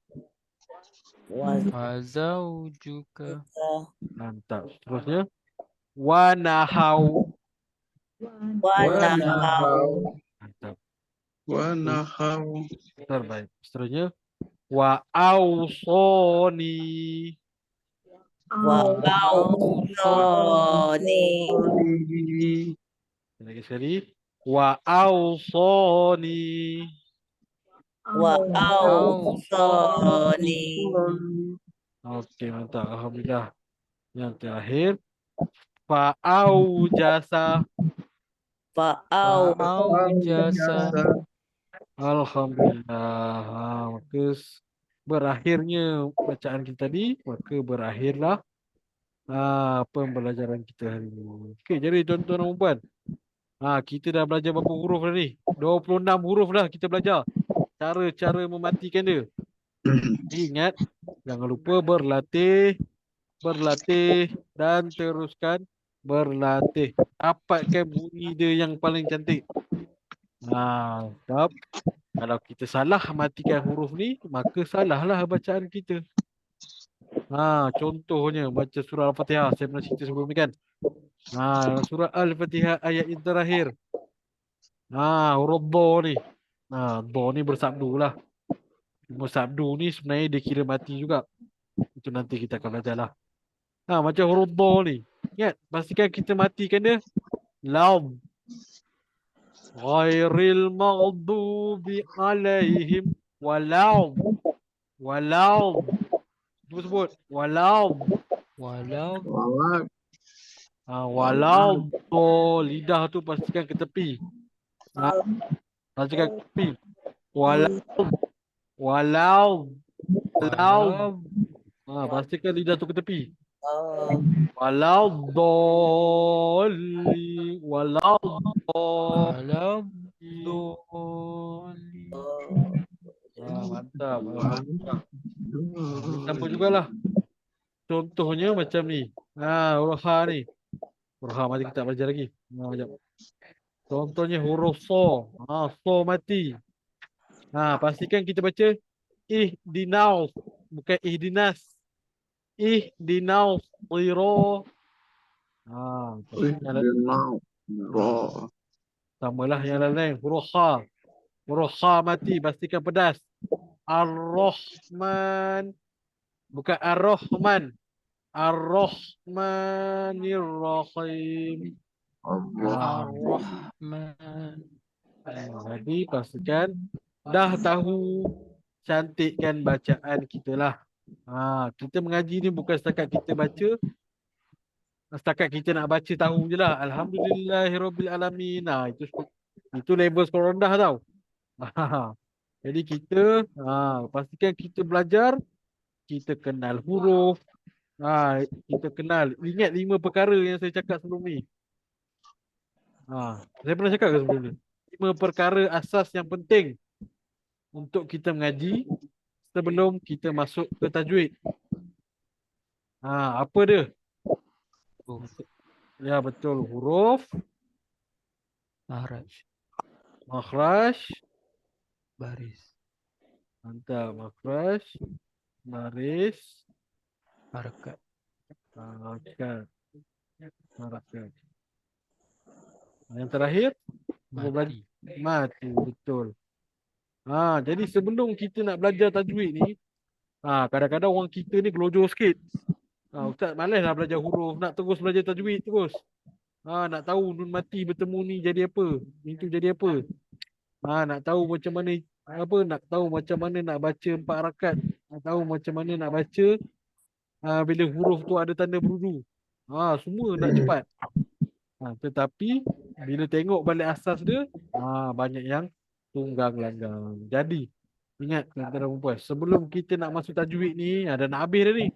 Wazaujuka. Mantap. Seterusnya wanahau. Mantap. Terbaik. Seterusnya wa ausoni. Lagi sekali wa ausoni. Okey, mantap. Alhamdulillah. Yang terakhir fa'aujasa. Fa'aujasa. Alhamdulillah. Maka berakhirnya bacaan kita tadi, maka berakhirlah pembelajaran kita hari ini. Okey, jadi tuan-tuan dan puan, kita dah belajar berapa huruf dah ni? 26 huruf dah kita belajar. Cara-cara mematikan dia. Ingat, jangan lupa berlatih, dan teruskan berlatih. Dapatkan bunyi dia yang paling cantik. Kalau kita salah matikan huruf ni, maka salahlah bacaan kita. Contohnya baca surah Al-Fatihah. Saya pernah cerita sebelum ni kan. Surah Al-Fatihah ayat yang terakhir. Huruf Dha ni. Dha ni bersabdu lah. Bersabdu ni sebenarnya dia kira mati juga. Itu nanti kita akan belajar lah. Macam huruf Dha ni. Ingat, pastikan kita matikan dia. Lam. Ghairil maghdubi alaihim walau. Cuba sebut. Walau. Walau. Lidah tu pastikan ke tepi. Pastikan ke tepi. Walau. Pastikan lidah tu ke tepi. Oh. Waladdallin. Waladdallin. Alam doli. Oh. Mantap. Alhamdulillah. Ini sama jugalah. Contohnya macam ni. Huruf ha ni. Huruf ha mari kita belajar lagi. Sekejap. Contohnya huruf so. So mati. Pastikan kita baca ihdinas, bukan ihdinas. Ihdinas siro. Pastikan samalah yang lain. Huruf ha. Huruf ha mati, pastikan pedas. Ar-Rahman, bukan Ar-Rahman. Ar-Rahmanir-Rahim. Ar-Rahman. Jadi pastikan dah tahu, cantikkan bacaan kita lah. Kita mengaji ni bukan setakat kita baca, setakat kita nak baca tahu je lah. Alhamdulillahirabbil alamin. Itu level skor rendah tau. Jadi kita pastikan kita belajar, kita kenal huruf. Kita kenal. Ingat 5 perkara yang saya cakap sebelum ni. Saya pernah cakap ke sebelum ni? 5 perkara asas yang penting untuk kita mengaji sebelum kita masuk ke tajwid. Apa dia? Ya betul, huruf, Makhraj. makhraj, Baris. mantap, makhraj, baris, Harakat. harakat, harakat. Yang terakhir, Mati. mati, betul. Jadi sebelum kita nak belajar tajwid ni, kadang-kadang orang kita ni gelojor sikit. Ustaz malas lah belajar huruf, nak terus belajar tajwid terus. Nak tahu nun mati bertemu ni jadi apa, itu jadi apa. Nak tahu macam mana nak tahu macam mana nak baca 4 harakat, nak tahu macam mana nak baca bila huruf tu ada tanda berudu. Semua nak cepat. Tetapi bila tengok balik asas dia, banyak yang tunggang langgang. Jadi ingat tuan-tuan dan puan, sebelum kita nak masuk tajwid ni, dah nak habis dah ni.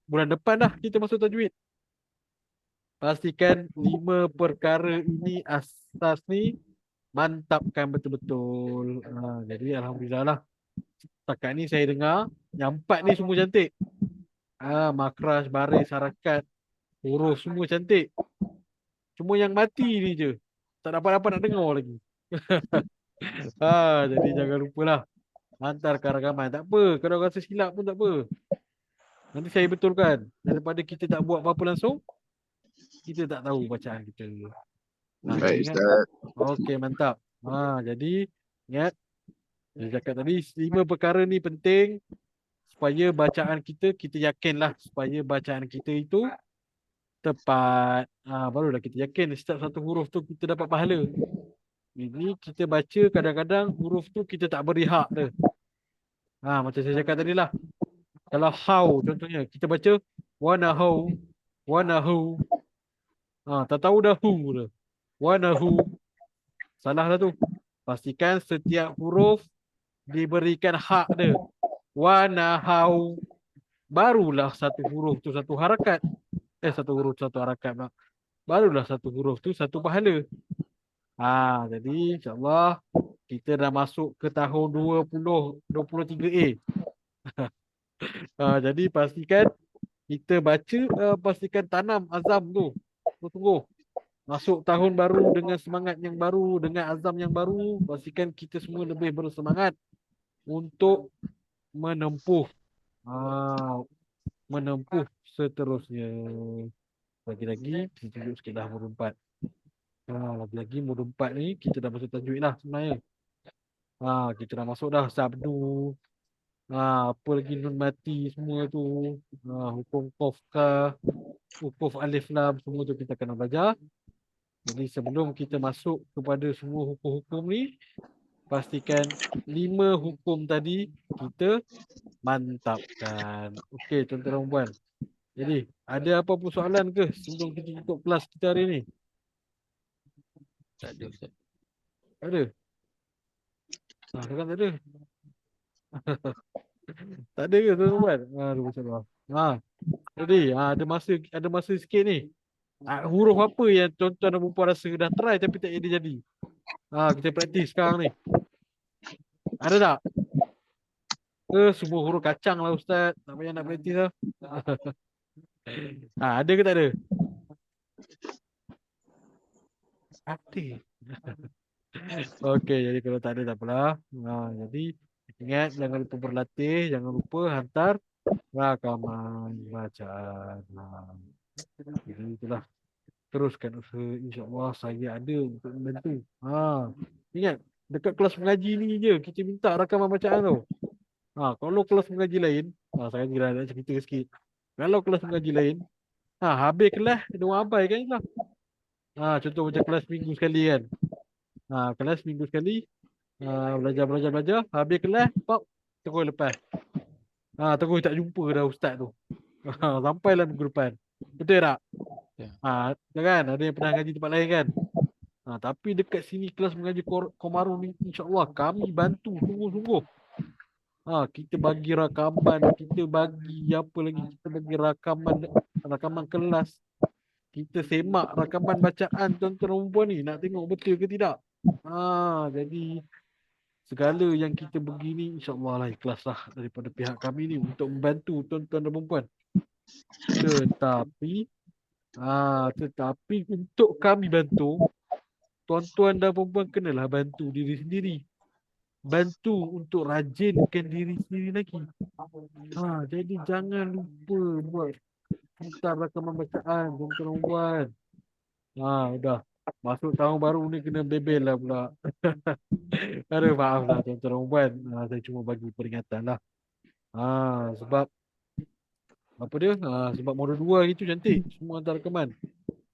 Bulan depan dah kita masuk tajwid. Pastikan 5 perkara ini, asas ni mantapkan betul-betul. Jadi alhamdulillah lah. Setakat ni saya dengar yang 4 ni semua cantik. Makhraj, baris, harakat, huruf semua cantik. Cuma yang mati ni je tak dapat nak dengar lagi. Jadi jangan lupalah hantarkan rakaman. Tak apa, kalau rasa silap pun tak apa. Nanti saya betulkan. Daripada kita tak buat apa-apa langsung, kita tak tahu bacaan kita. Baik, Ingat? Ustaz. Okey, mantap. Jadi ingat, saya cakap tadi 5 perkara ni penting supaya bacaan kita yakinlah supaya bacaan kita itu tepat. Barulah kita yakin setiap satu huruf tu kita dapat pahala. Ini kita baca kadang-kadang huruf tu kita tak beri hak dia. Macam saya cakap tadi lah. Kalau how contohnya kita baca wanahu, wanahu. Tak tahu dah hu dia. Wanahu. Salah lah tu. Pastikan setiap huruf diberikan hak dia. Wanahau. Barulah satu huruf tu satu harakat. Satu huruf satu harakat pula. Barulah satu huruf tu satu pahala. Jadi insyaAllah kita dah masuk ke tahun 2023A. Jadi pastikan kita baca, pastikan tanam azam tu. Tunggu. Masuk tahun baru dengan semangat yang baru, dengan azam yang baru, pastikan kita semua lebih bersemangat untuk menempuh seterusnya. Lagi-lagi kita tunjuk sikit dah murid 4. Lagi-lagi murid 4 ni kita dah masuk tajwid lah sebenarnya. Kita dah masuk dah sabdu. Apa lagi nun mati semua tu. Hukum qaf ka, hukuf alif lam, semua tu kita kena belajar. Jadi sebelum kita masuk kepada semua hukum-hukum ni, pastikan 5 hukum tadi kita mantapkan. Okey tuan-tuan dan puan. Jadi ada apa-apa soalan ke sebelum kita tutup kelas kita hari ni? Tak ada, Ustaz. Ada? Kan tak ada. Tak ada ke tuan-tuan? Aduh, macam mana? Jadi ada masa sikit ni. Huruf apa yang tuan-tuan dan perempuan rasa dah try tapi tak jadi. Kita praktis sekarang ni. Ada tak? Semua huruf kacang lah Ustaz. Tak payah nak praktis lah. Ada ke tak ada? Ada. Okey, jadi kalau tak ada tak apalah. Jadi ingat jangan lupa berlatih, jangan lupa hantar rakaman bacaan. Jadi itulah. Teruskan usaha, insya-Allah saya ada untuk membantu. Ingat dekat kelas mengaji ni je kita minta rakaman bacaan tau. Kalau kelas mengaji lain, saya kira nak cerita sikit. Kalau kelas mengaji lain, habis kelas dia orang abaikan je lah. Contoh macam kelas minggu sekali kan. Kelas minggu sekali, belajar, habis kelas, pop, terus lepas. Terus tak jumpa dah ustaz tu. Sampailah minggu depan. Betul tak? Ya. Kan ada yang pernah ngaji tempat lain kan. Tapi dekat sini kelas mengaji Komarun ni insya-Allah kami bantu sungguh-sungguh. Kita bagi rakaman, kita bagi apa lagi? Kita bagi rakaman kelas. Kita semak rakaman bacaan tuan-tuan dan perempuan ni nak tengok betul ke tidak. Jadi segala yang kita begini insya-Allah lah ikhlas lah daripada pihak kami ni untuk membantu tuan-tuan dan perempuan. Tetapi untuk kami bantu, tuan-tuan dan perempuan kenalah bantu diri sendiri. Bantu untuk rajinkan diri sendiri lagi. Jadi jangan lupa buat hantar rakaman bacaan tuan-tuan dan perempuan. Udah. Masuk tahun baru ni kena bebel lah pula. Maaf lah tuan-tuan dan perempuan. Saya cuma bagi peringatan lah. Sebab apa dia? Sebab modul 2 itu cantik. Semua hantar rakaman.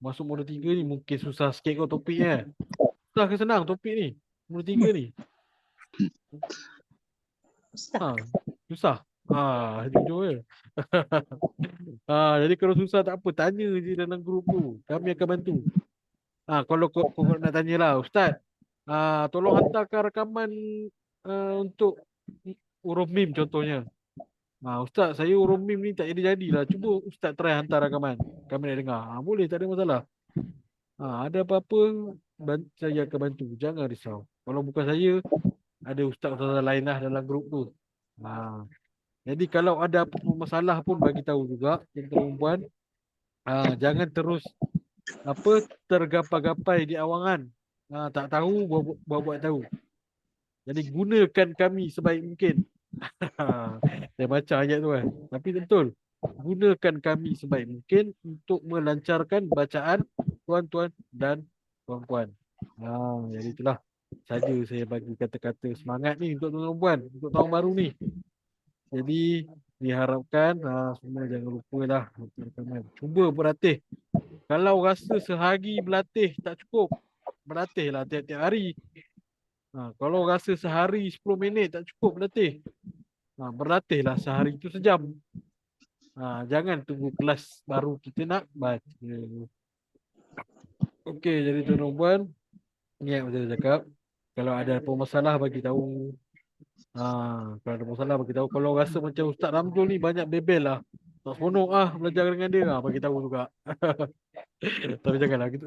Masuk modul 3 ni mungkin susah sikit kau topiknya. Susah ke senang topik ni? Modul 3 ni. Susah. Jujur je. Jadi kalau susah tak apa, tanya je dalam grup tu. Kami akan bantu. Kalau kau nak tanyalah, Ustaz, tolong hantarkan rakaman untuk huruf mim contohnya. Ustaz, saya huruf mim ni tak jadi-jadilah. Cuba Ustaz try hantar rakaman. Kami nak dengar. Boleh, tak ada masalah. Ada apa-apa, saya akan bantu. Jangan risau. Kalau bukan saya, ada ustaz-ustaz lain lah dalam grup tu. Jadi kalau ada apa-apa masalah pun bagi tahu juga tuan-tuan perempuan. Jangan terus tergapai-gapai di awangan. Tak tahu buat tahu. Jadi gunakan kami sebaik mungkin. Saya baca ayat tu kan. Tapi betul. Gunakan kami sebaik mungkin untuk melancarkan bacaan tuan-tuan dan puan-puan. Jadi itulah saja saya bagi kata-kata semangat ni untuk tuan-tuan puan untuk tahun baru ni. Jadi diharapkan semua jangan lupa lah cuba berlatih. Kalau rasa sehari berlatih tak cukup, berlatihlah tiap-tiap hari. Kalau rasa sehari 10 minit tak cukup berlatih, berlatihlah sehari itu sejam. Jangan tunggu kelas baru kita nak baca. Okey, jadi tuan-tuan puan, ingat macam saya cakap, kalau ada apa masalah bagi tahu. Kalau ada masalah bagi tahu. Kalau rasa macam Ustaz Ramzul ni banyak bebel lah, tak seronok belajar dengan dia, bagi tahu juga. Tapi janganlah gitu.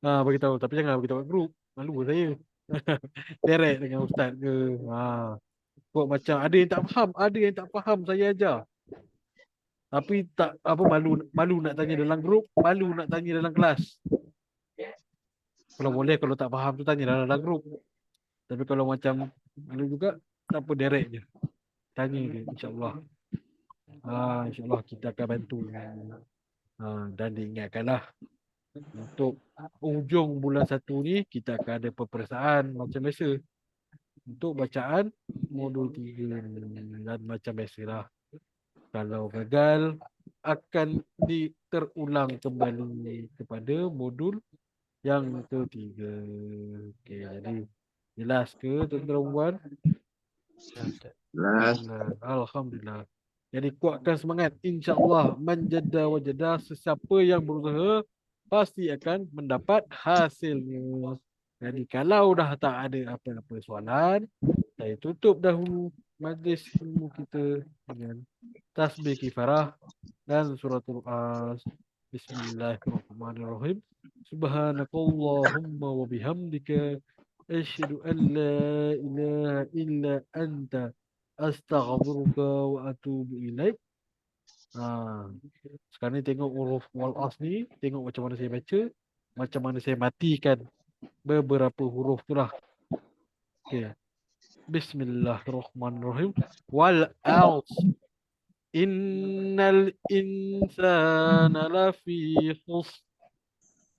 Bagi tahu, tapi jangan bagi tahu kat grup. Malu saya. Direct dengan ustaz ke. Kok macam ada yang tak faham saya ajar. Tapi tak malu nak tanya dalam grup, malu nak tanya dalam kelas. Kalau boleh, kalau tak faham tu tanya dalam grup. Tapi kalau macam malu juga, tak apa, direct je. Tanya dia, insya-Allah. InsyaAllah kita akan bantu. Dan diingatkanlah, untuk hujung bulan 1 ni kita akan ada peperiksaan macam biasa. Untuk bacaan modul 3 dan macam biasalah. Kalau gagal akan terulang kembali kepada modul yang ketiga. Okey, jadi jelas ke tuan-tuan? Alhamdulillah. Jadi kuatkan semangat, insya-Allah manjada wajada, sesiapa yang berusaha pasti akan mendapat hasilnya. Jadi kalau dah tak ada apa-apa soalan, saya tutup dahulu majlis ilmu kita dengan tasbih kifarah. dan suratul As. Bismillahirrahmanirrahim. Subhanakallahumma wa bihamdika asyhadu an la ilaha illa anta astaghfiruka wa atubu ilaik. Sekarang ni tengok huruf wal as ni, tengok macam mana saya baca, macam mana saya matikan beberapa huruf tu lah. Okey. Bismillahirrahmanirrahim. Wal as. Innal insana lafi khusr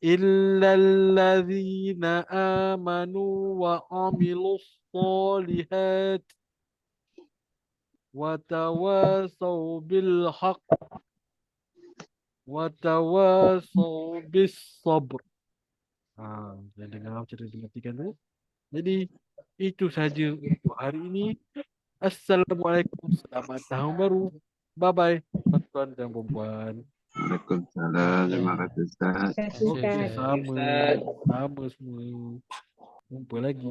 illa alladhina amanu wa amilus solihat wa tawasaw bil haqq wa tawasaw bis sabr. Saya dengar macam mana dimengertikan tu. Jadi itu saja untuk hari ini. Assalamualaikum, selamat tahun baru. Bye bye, tuan-tuan dan puan-puan. Waalaikumsalam. Terima kasih Ustaz. Kasih Okey, Ustaz. sama semua. Jumpa lagi.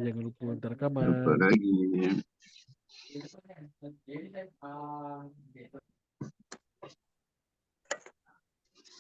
Jangan lupa hantar rakaman. Jumpa lagi.